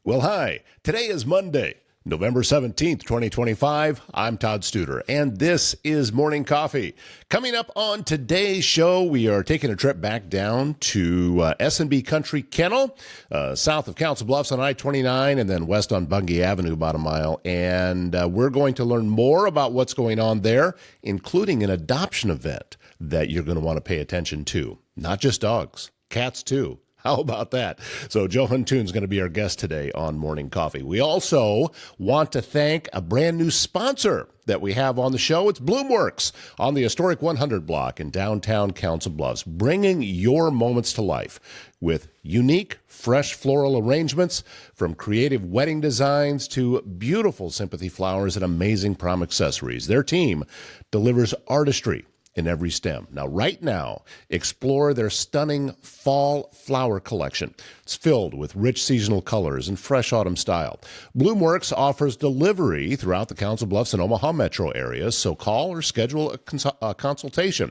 Well, hi. Today is Monday, November 17th, 2025. I'm Todd Studer, and this is Morning Coffee. Coming up on today's show, we are taking a trip back down to SBKountryKennel, south of Council Bluffs on I-29, and then west on Bungie Avenue about a mile. And we're going to learn more about what's going on there, including an adoption event that you're going to want to pay attention to. Not just dogs, cats too. How about that? So Joe Huntoon is going to be our guest today on Morning Coffee. We also want to thank a brand new sponsor that we have on the show. It's Bloomworks on the historic 100 block in downtown Council Bluffs, bringing your moments to life with unique, fresh floral arrangements, from creative wedding designs to beautiful sympathy flowers and amazing prom accessories. Their team delivers artistry in every stem. Now, right now, explore their stunning fall flower collection. It's filled with rich seasonal colors and fresh autumn style. Bloomworks offers delivery throughout the Council Bluffs and Omaha metro areas, so call or schedule a consultation.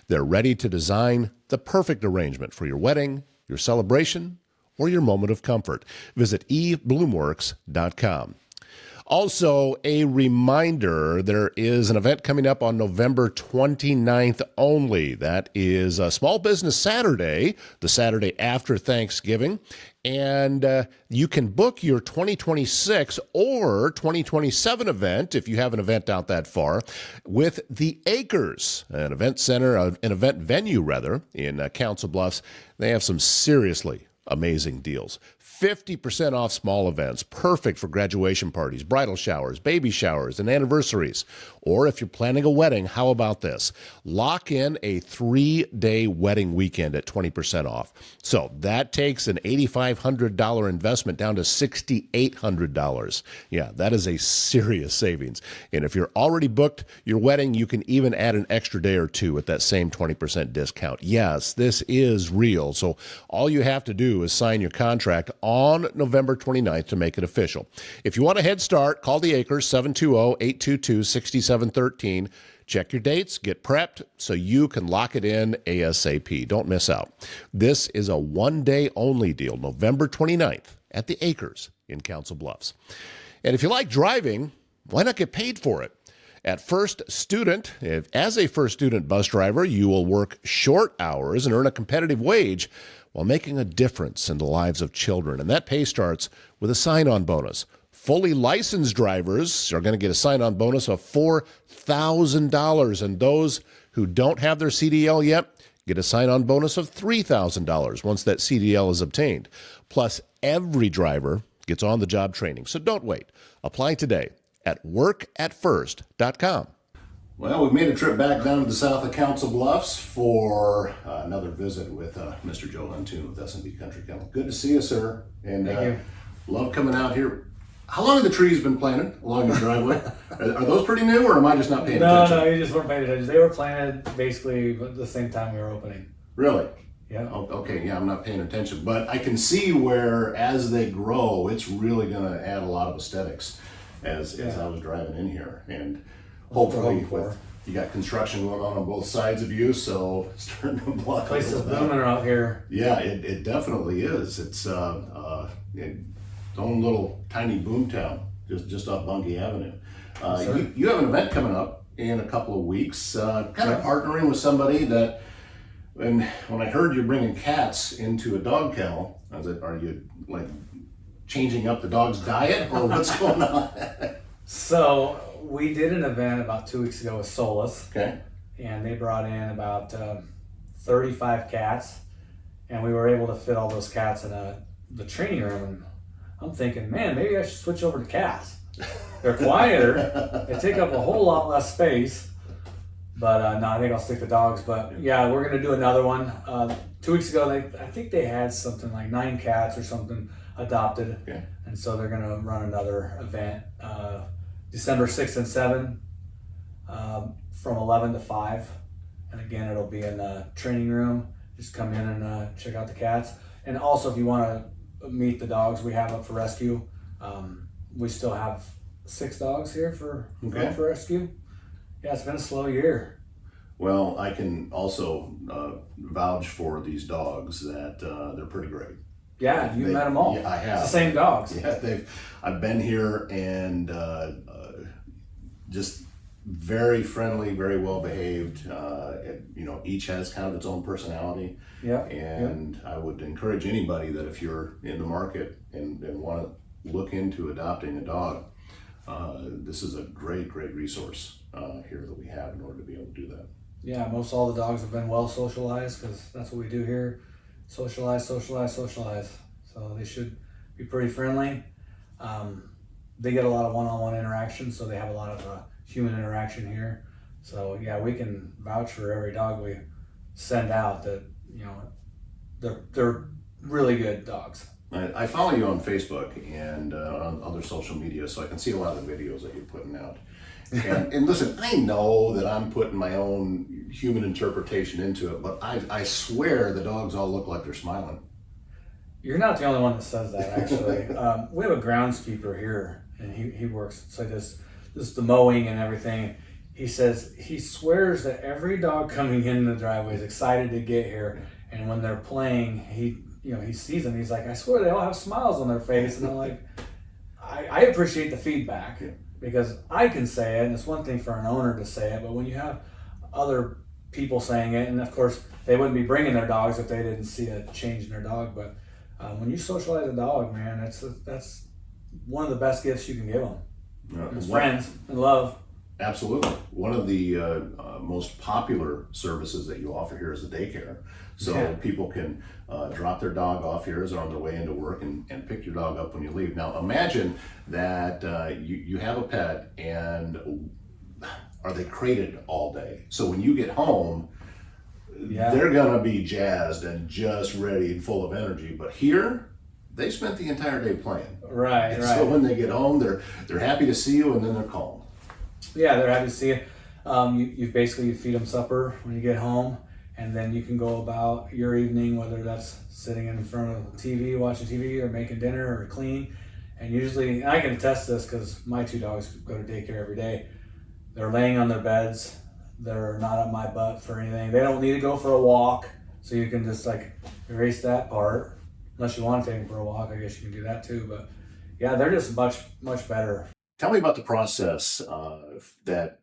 They're ready to design the perfect arrangement for your wedding, your celebration, or your moment of comfort. Visit ebloomworks.com. Also, a reminder, there is an event coming up on November 29th only. That is a Small Business Saturday, the Saturday after Thanksgiving. And you can book your 2026 or 2027 event, if you have an event out that far, with the Acres, an event center, an event venue, rather, in Council Bluffs. They have some seriously amazing deals. 50% off small events, perfect for graduation parties, bridal showers, baby showers, and anniversaries. Or if you're planning a wedding, how about this? Lock in a 3-day wedding weekend at 20% off. So that takes an $8,500 investment down to $6,800. Yeah, that is a serious savings. And if you're already booked your wedding, you can even add an extra day or two at that same 20% discount. Yes, this is real. So all you have to do is sign your contract on November 29th to make it official. If you want a head start, call the Acres, 720-822-6713. Check your dates, get prepped so you can lock it in ASAP. Don't miss out. This is a one-day only deal, November 29th at the Acres in Council Bluffs. And if you like driving, why not get paid for it? At First Student, as a First Student bus driver, you will work short hours and earn a competitive wage while making a difference in the lives of children. And that pay starts with a sign-on bonus. Fully licensed drivers are going to get a sign-on bonus of $4,000. And those who don't have their CDL yet get a sign-on bonus of $3,000 once that CDL is obtained. Plus, every driver gets on-the-job training. So don't wait. Apply today at workatfirst.com. Well, we've made a trip back down to the south of Council Bluffs for another visit with Mr. Joe Huntoon with SBKountryKennel. Good to see you, sir. And Thank you. Love coming out here. How long have the trees been planted along your driveway? Are those pretty new, or am I just not paying attention? No, you just weren't paying attention. They were planted basically at the same time we were opening. Really? Yeah. Oh, okay, yeah, I'm not paying attention. But I can see where, as they grow, it's really going to add a lot of aesthetics as I was driving in here. And hopefully, you got construction going on both sides of you, so it's starting to block. Place is booming out here. Yeah, it definitely is. It's its own little tiny boom town, just off Bungie Avenue. You have an event coming up in a couple of weeks, kind of partnering with somebody that, when I heard you're bringing cats into a dog kennel, I was like, are you like changing up the dog's diet, or what's going on? So we did an event about 2 weeks ago with Solas. Okay. And they brought in about 35 cats, and we were able to fit all those cats in the training room. And I'm thinking, man, maybe I should switch over to cats. They're quieter, they take up a whole lot less space. But no, I think I'll stick to dogs. But yeah, we're gonna do another one. 2 weeks ago, I think they had something like 9 cats or something adopted. Okay. And so they're gonna run another event December 6th and 7th from 11 to 5. And again, it'll be in the training room. Just come in and check out the cats. And also, if you want to meet the dogs we have up for rescue, we still have 6 dogs here for rescue. Yeah, it's been a slow year. Well, I can also vouch for these dogs that they're pretty great. Yeah, you met them all. Yeah, I have. It's the same dogs. Yeah, I've been here and just very friendly, very well behaved. Each has kind of its own personality. Yeah. And I would encourage anybody that if you're in the market and want to look into adopting a dog, this is a great resource here that we have in order to be able to do that. Yeah, most all the dogs have been well socialized because that's what we do here. Socialize. So they should be pretty friendly. They get a lot of one-on-one interaction, so they have a lot of human interaction here. So yeah, we can vouch for every dog we send out that they're really good dogs. I follow you on Facebook and on other social media, so I can see a lot of the videos that you're putting out. And listen, I know that I'm putting my own human interpretation into it, but I swear the dogs all look like they're smiling. You're not the only one that says that, actually. We have a groundskeeper here, and he works. So this the mowing and everything. He says he swears that every dog coming in the driveway is excited to get here, and when they're playing, he sees them. He's like, I swear they all have smiles on their face, and I'm like, I appreciate the feedback. Yeah. Because I can say it, and it's one thing for an owner to say it, but when you have other people saying it, and of course they wouldn't be bringing their dogs if they didn't see a change in their dog, but when you socialize a dog, man, that's one of the best gifts you can give them. It's friends and love. Absolutely. One of the most popular services that you offer here is the daycare. So people can drop their dog off here as they're on their way into work and pick your dog up when you leave. Now imagine that you have a pet and are they crated all day? So when you get home, they're gonna be jazzed and just ready and full of energy. But here, they spent the entire day playing. Right. So when they get home, they're happy to see you and then they're calm. Yeah, they're happy to see you. You feed them supper when you get home, and then you can go about your evening, whether that's sitting in front of the TV, watching TV, or making dinner, or cleaning. And usually, and I can attest to this because my two dogs go to daycare every day. They're laying on their beds. They're not up my butt for anything. They don't need to go for a walk, so you can just erase that part. Unless you want to take them for a walk, I guess you can do that too. But yeah, they're just much better. Tell me about the process that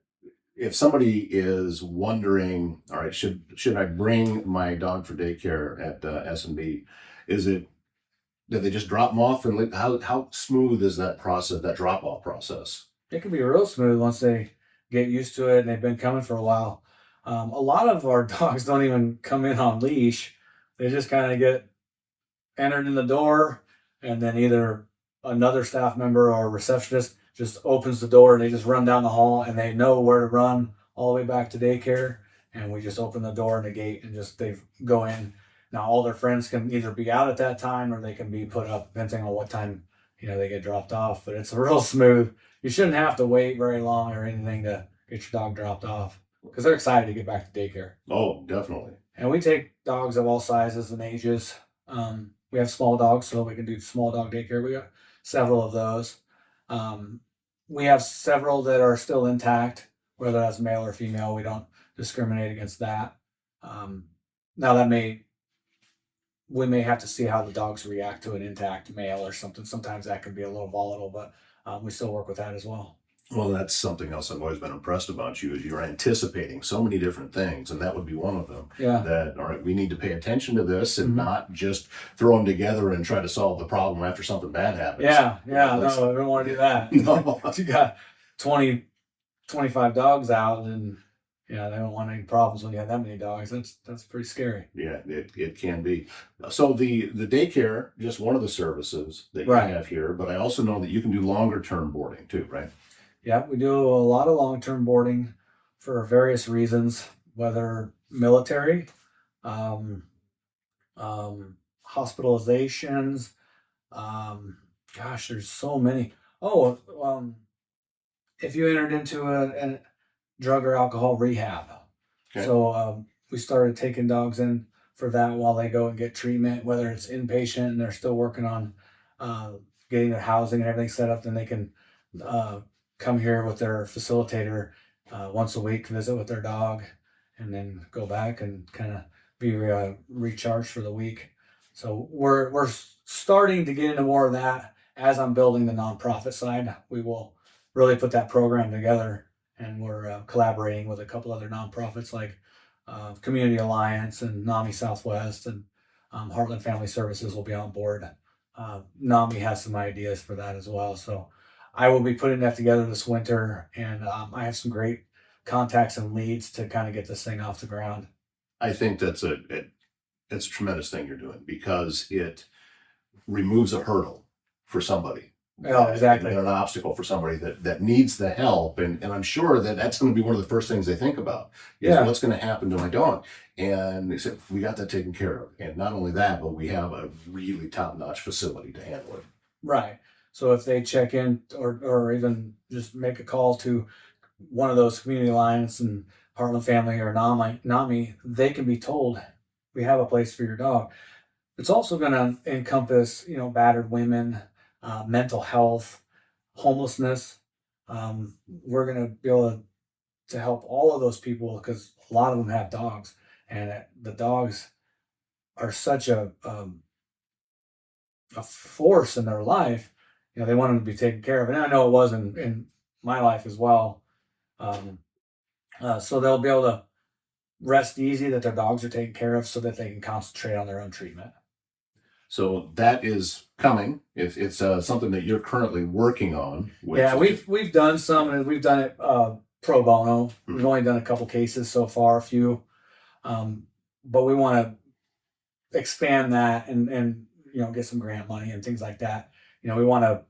if somebody is wondering, all right, should I bring my dog for daycare at S&B? Is it that they just drop them off and how smooth is that process, that drop off process? It can be real smooth once they get used to it and they've been coming for a while. A lot of our dogs don't even come in on leash. They just kind of get entered in the door, and then either another staff member or a receptionist just opens the door and they just run down the hall and they know where to run all the way back to daycare. And we just open the door and the gate and they go in. Now all their friends can either be out at that time or they can be put up depending on what time they get dropped off. But it's real smooth. You shouldn't have to wait very long or anything to get your dog dropped off because they're excited to get back to daycare. Oh, definitely. And we take dogs of all sizes and ages. We have small dogs, so we can do small dog daycare. We got several of those. We have several that are still intact, whether that's male or female. We don't discriminate against that. Now we may have to see how the dogs react to an intact male or something. Sometimes that can be a little volatile, but we still work with that as well. Well, that's something else I've always been impressed about you is you're anticipating so many different things, and that would be one of them. Yeah. That, all right, we need to pay attention to this and not just throw them together and try to solve the problem after something bad happens. Yeah. No, I don't want to do that. No. You got 20, 25 dogs out, and they don't want any problems when you have that many dogs. That's pretty scary. Yeah, it can be. So the daycare, just one of the services that you have here, but I also know that you can do longer term boarding too, right? Yeah, we do a lot of long-term boarding for various reasons, whether military, hospitalizations. There's so many. If you entered into a drug or alcohol rehab. Okay. So we started taking dogs in for that while they go and get treatment, whether it's inpatient and they're still working on getting their housing and everything set up, then they can come here with their facilitator once a week, visit with their dog, and then go back and kind of be recharged for the week. So we're starting to get into more of that as I'm building the nonprofit side. We will really put that program together, and we're collaborating with a couple other nonprofits like Community Alliance and NAMI Southwest, and Heartland Family Services will be on board. NAMI has some ideas for that as well. So I will be putting that together this winter, and I have some great contacts and leads to kind of get this thing off the ground. I think that's it's a tremendous thing you're doing because it removes a hurdle for somebody. Oh, exactly. And an obstacle for somebody that needs the help. And I'm sure that's going to be one of the first things they think about is what's going to happen to my dog. And they said, we got that taken care of. And not only that, but we have a really top-notch facility to handle it. Right. So if they check in or even just make a call to one of those Community Alliance and Heartland Family or NAMI, they can be told, we have a place for your dog. It's also going to encompass, battered women, mental health, homelessness. We're going to be able to help all of those people because a lot of them have dogs, and the dogs are such a force in their life. They want them to be taken care of, and I know it was in my life as well. So they'll be able to rest easy that their dogs are taken care of, so that they can concentrate on their own treatment. So that is coming. It's something that you're currently working on. Yeah, we've done some, and we've done it pro bono. We've only done a couple cases so far, a few, but we want to expand that and get some grant money and things like that. We want to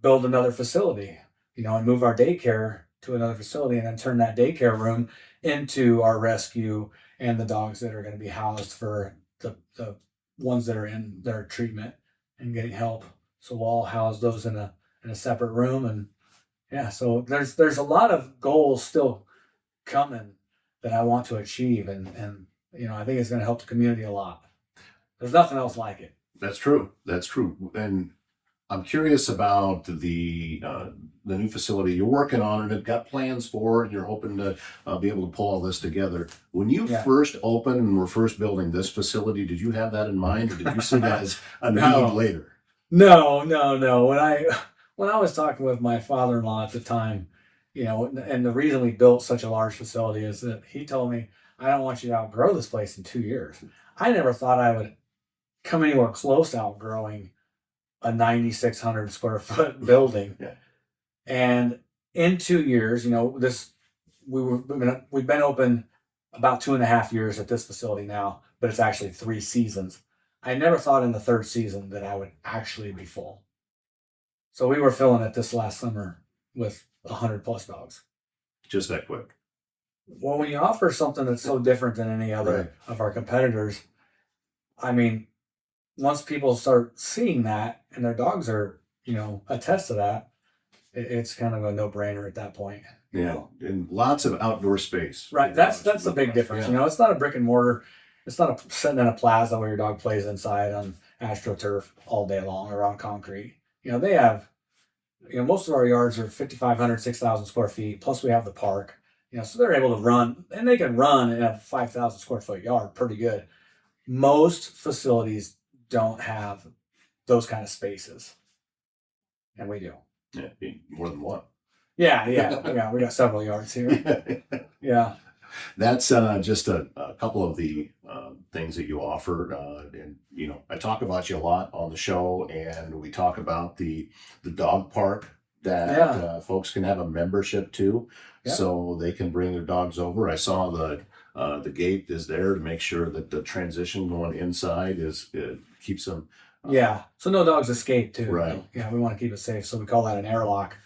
build another facility, and move our daycare to another facility, and then turn that daycare room into our rescue and the dogs that are going to be housed for the ones that are in their treatment and getting help. So we'll all house those in a separate room. And yeah, so there's a lot of goals still coming that I want to achieve, and I think it's going to help the community a lot. There's nothing else like it. That's true. And I'm curious about the new facility you're working on and have got plans for, and you're hoping to be able to pull all this together. When you first opened and were first building this facility, did you have that in mind, or did you see that as a need later? No. When I was talking with my father-in-law at the time, and the reason we built such a large facility is that he told me, I don't want you to outgrow this place in 2 years. I never thought I would come anywhere close to outgrowing a 9,600 square foot building. Yeah. And in 2 years, we've been open about 2.5 years at this facility now, but it's actually 3 seasons. I never thought in the 3rd season that I would actually be full. So we were filling it this last summer with 100+ dogs. Just that quick. Well, when you offer something that's so different than any other of our competitors, I mean, once people start seeing that and their dogs are, attest to that, it's kind of a no-brainer at that point. Yeah, and lots of outdoor space. Right, that's the big difference. Yeah. It's not a brick and mortar. It's not sitting in a plaza where your dog plays inside on AstroTurf all day long or on concrete. They have, most of our yards are 5,500, 6,000 square feet. Plus we have the park. So they're able to run, and they can run in a 5,000 square foot yard pretty good. Most facilities don't have those kind of spaces, and we do. Yeah, more than one. Yeah. We got several yards here. Yeah. That's just a couple of the things that you offer, and I talk about you a lot on the show, and we talk about the dog park that folks can have a membership to, so they can bring their dogs over. I saw the gate is there to make sure that the transition going inside keeps them. So no dogs escape too. Right. Yeah, we want to keep it safe, so we call that an airlock.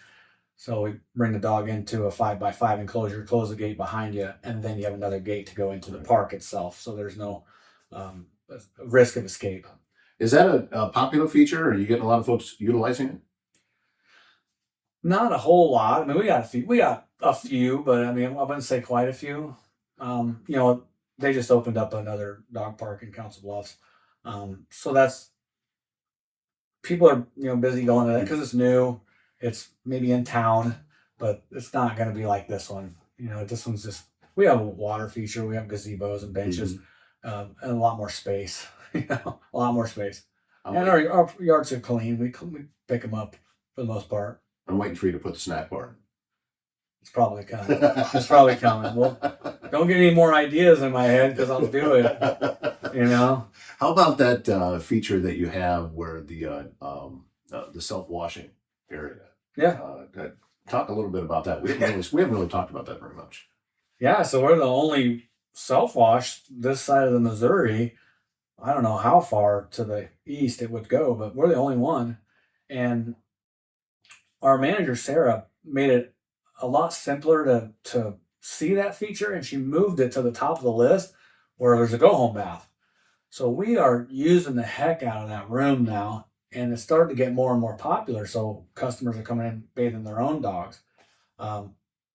So we bring the dog into a 5x5 enclosure, close the gate behind you, and then you have another gate to go into the park itself. So there's no risk of escape. Is that a popular feature? Are you getting a lot of folks utilizing it? Not a whole lot. I mean, we got a few, but I mean, I wouldn't say quite a few. They just opened up another dog park in Council Bluffs. So that's, people are, busy going to that because it's new. It's maybe in town, but it's not going to be like this one. This one's just, we have a water feature. We have gazebos and benches, and a lot more space, a lot more space. And our yards are clean. We pick them up for the most part. I'm waiting for you to put the snack bar. It's probably coming. It's probably coming. Well, don't get any more ideas in my head because I'll do it. How about that feature that you have where the self-washing area? Yeah. Talk a little bit about that. We haven't really talked about that very much. Yeah. So we're the only self-wash this side of the Missouri. I don't know how far to the east it would go, but we're the only one. And our manager, Sarah, made it a lot simpler to see that feature, and she moved it to the top of the list where there's a go-home bath. So we are using the heck out of that room now, and it's starting to get more and more popular. So customers are coming in bathing their own dogs. I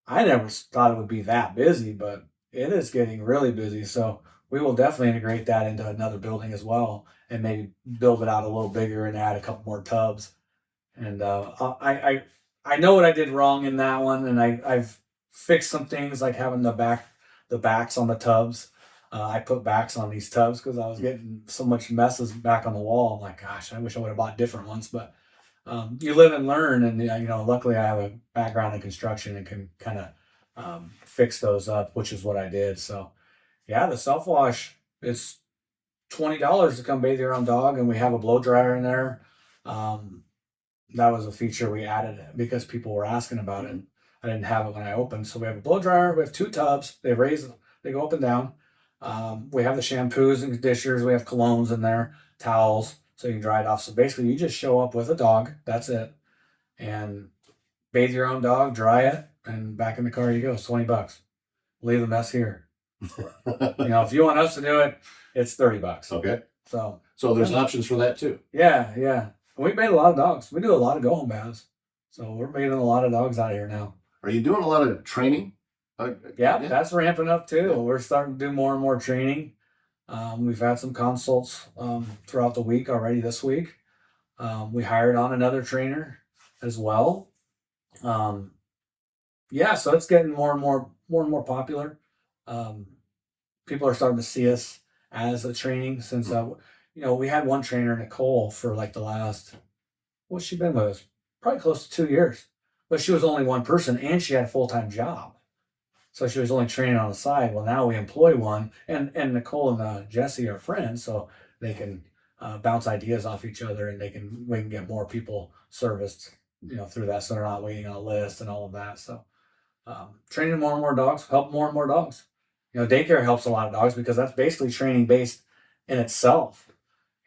never thought it would be that busy, but it is getting really busy. So we will definitely integrate that into another building as well, and maybe build it out a little bigger and add a couple more tubs. And I know what I did wrong in that one, and I've fixed some things like having the backs on the tubs. I put backs on these tubs because I was getting so much messes back on the wall. I'm like, gosh, I wish I would have bought different ones. But you live and learn, and luckily I have a background in construction and can kind of fix those up, which is what I did. So yeah, the self wash, it's $20 to come bathe your own dog, and we have a blow dryer in there. That was a feature we added because people were asking about it. I didn't have it when I opened. So we have a blow dryer. We have 2 tubs. They go up and down. We have the shampoos and conditioners. We have colognes in there, towels, so you can dry it off. So basically, you just show up with a dog. That's it. And bathe your own dog, dry it, and back in the car you go. It's $20. Leave the mess here. If you want us to do it, it's $30. Okay. So there's options for that too. Yeah. We bathe a lot of dogs. We do a lot of go-home baths. So we're bathing a lot of dogs out here now. Are you doing a lot of training? Yeah, that's ramping up too. Yeah. We're starting to do more and more training. We've had some consults throughout the week already this week. We hired on another trainer as well. So it's getting more and more popular. People are starting to see us as a training since we had one trainer, Nicole, for like the last, what's she been with us? Probably close to 2 years. But she was only one person and she had a full-time job. So she was only training on the side. Well, now we employ one, and Nicole and Jesse are friends, so they can bounce ideas off each other, and we can get more people serviced, through that, so they're not waiting on a list and all of that. So training more and more dogs, help more and more dogs. Daycare helps a lot of dogs because that's basically training based in itself.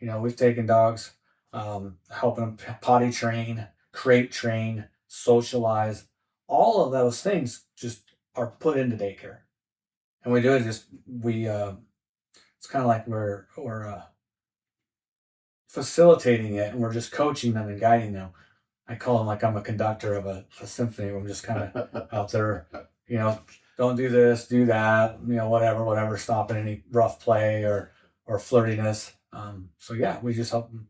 We've taken dogs, helping them potty train, crate train, socialize, all of those things just are put into daycare. And we do it it's kind of like we're facilitating it, and we're just coaching them and guiding them. I call them like I'm a conductor of a symphony. I'm just kind of out there, don't do this, do that, whatever, stopping any rough play or flirtiness. We just help them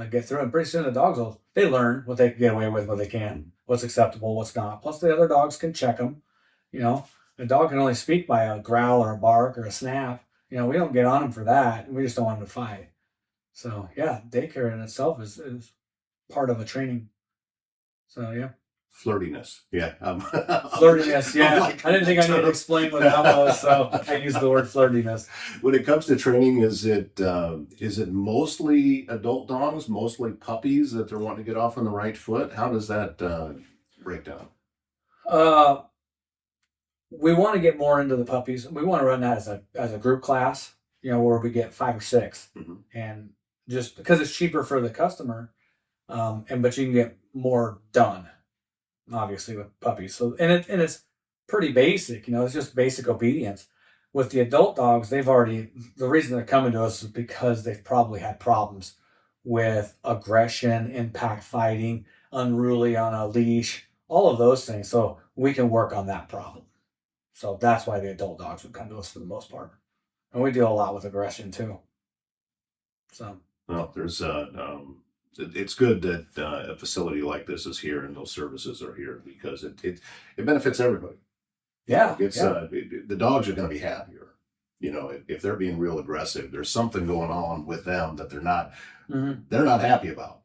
get through it. And pretty soon the dogs they learn what they can get away with, what they can, what's acceptable, what's not. Plus the other dogs can check them. A dog can only speak by a growl or a bark or a snap. We don't get on them for that. We just don't want them to fight. So yeah, daycare in itself is part of a training. So yeah. Flirtiness, yeah. Flirtiness, yeah. I didn't think I needed to explain what that was, so I used the word flirtiness. When it comes to training, is it mostly adult dogs, mostly puppies that they're wanting to get off on the right foot? How does that break down? We want to get more into the puppies. We want to run that as a group class, where we get 5 or 6, and just because it's cheaper for the customer, but you can get more done, obviously, with puppies. So it's pretty basic, it's just basic obedience. With the adult dogs, the reason they're coming to us is because they've probably had problems with aggression, impact fighting, unruly on a leash, all of those things. So we can work on that problem. So that's why the adult dogs would come to us for the most part. And we deal a lot with aggression too. So. Well, there's it's good that a facility like this is here and those services are here because it benefits everybody. Yeah. The dogs are going to be happier. If they're being real aggressive, there's something going on with them that they're not they're not happy about.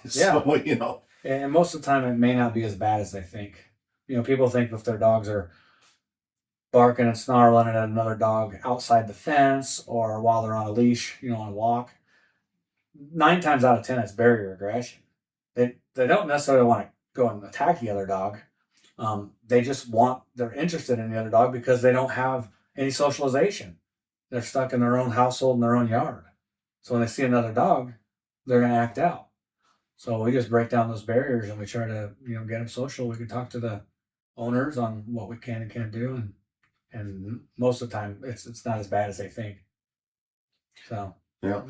So, And most of the time, it may not be as bad as they think. People think if their dogs are barking and snarling at another dog outside the fence or while they're on a leash, on a walk, 9 times out of 10, it's barrier aggression. They don't necessarily want to go and attack the other dog. They're interested in the other dog because they don't have any socialization. They're stuck in their own household in their own yard. So when they see another dog, they're going to act out. So we just break down those barriers and we try to, get them social. We can talk to the owners on what we can and can't do. And most of the time it's not as bad as they think. So. Yeah.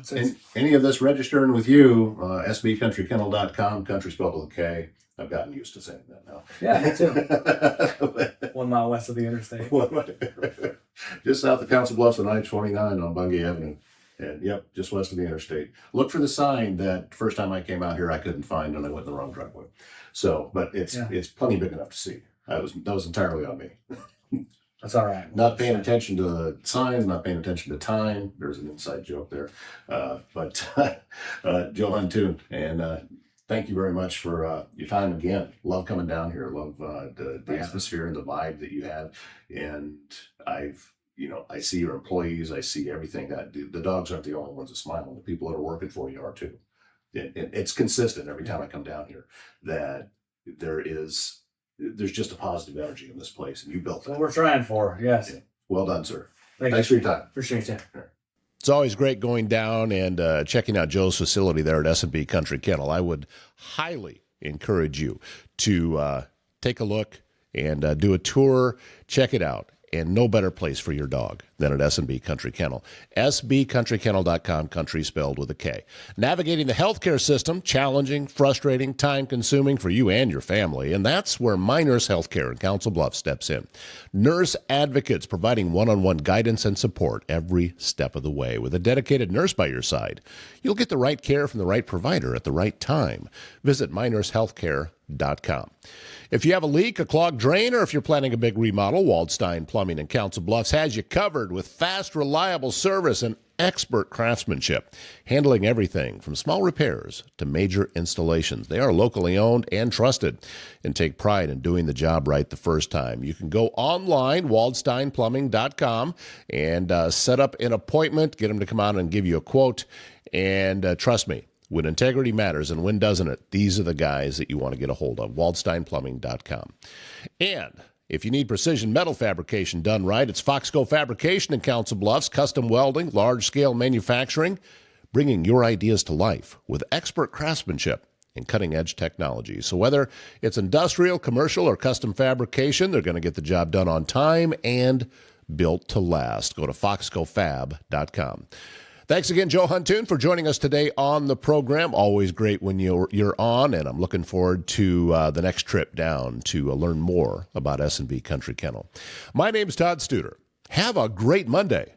Any of this registering with you, SBKountryKennel.com, country spelled with a K. I've gotten used to saying that now. Yeah, me too. 1 mile west of the interstate. Just south of Council Bluffs on I-29 on Bungay Avenue. And just west of the interstate. Look for the sign that first time I came out here I couldn't find and I went in the wrong driveway. So, but it's plenty big enough to see. That was entirely on me. That's all right. Not paying attention to the signs, not paying attention to time. There's an inside joke there. But Joe Huntoon, and thank you very much for your time again. Love coming down here. Love the atmosphere and the vibe that you have. And I see your employees. I see everything that the dogs aren't the only ones that smile. The people that are working for you are too. It's consistent every time I come down here that there's just a positive energy in this place, and you built that. What we're trying for, yes. Yeah. Well done, sir. Thanks for your time. Appreciate it. It's always great going down and checking out Joe's facility there at S&B Country Kennel. I would highly encourage you to take a look and do a tour. Check it out. And no better place for your dog than at S&B Country Kennel. SBKountryKennel.com, country spelled with a K. Navigating the healthcare system, challenging, frustrating, time-consuming for you and your family. And that's where My Nurse Healthcare in Council Bluffs steps in. Nurse advocates providing one-on-one guidance and support every step of the way. With a dedicated nurse by your side, you'll get the right care from the right provider at the right time. Visit mynursehealthcare.com. If you have a leak, a clogged drain, or if you're planning a big remodel, Waldstein Plumbing in Council Bluffs has you covered with fast, reliable service and expert craftsmanship, handling everything from small repairs to major installations. They are locally owned and trusted and take pride in doing the job right the first time. You can go online, waldsteinplumbing.com, and set up an appointment, get them to come out and give you a quote, and trust me, when integrity matters, and when doesn't it, these are the guys that you want to get a hold of, waldsteinplumbing.com. And if you need precision metal fabrication done right, it's Foxco Fabrication in Council Bluffs, custom welding, large-scale manufacturing, bringing your ideas to life with expert craftsmanship and cutting-edge technology. So whether it's industrial, commercial, or custom fabrication, they're going to get the job done on time and built to last. Go to foxcofab.com. Thanks again, Joe Huntoon, for joining us today on the program. Always great when you're on, and I'm looking forward to the next trip down to learn more about S&B Country Kennel. My name's Todd Studer. Have a great Monday.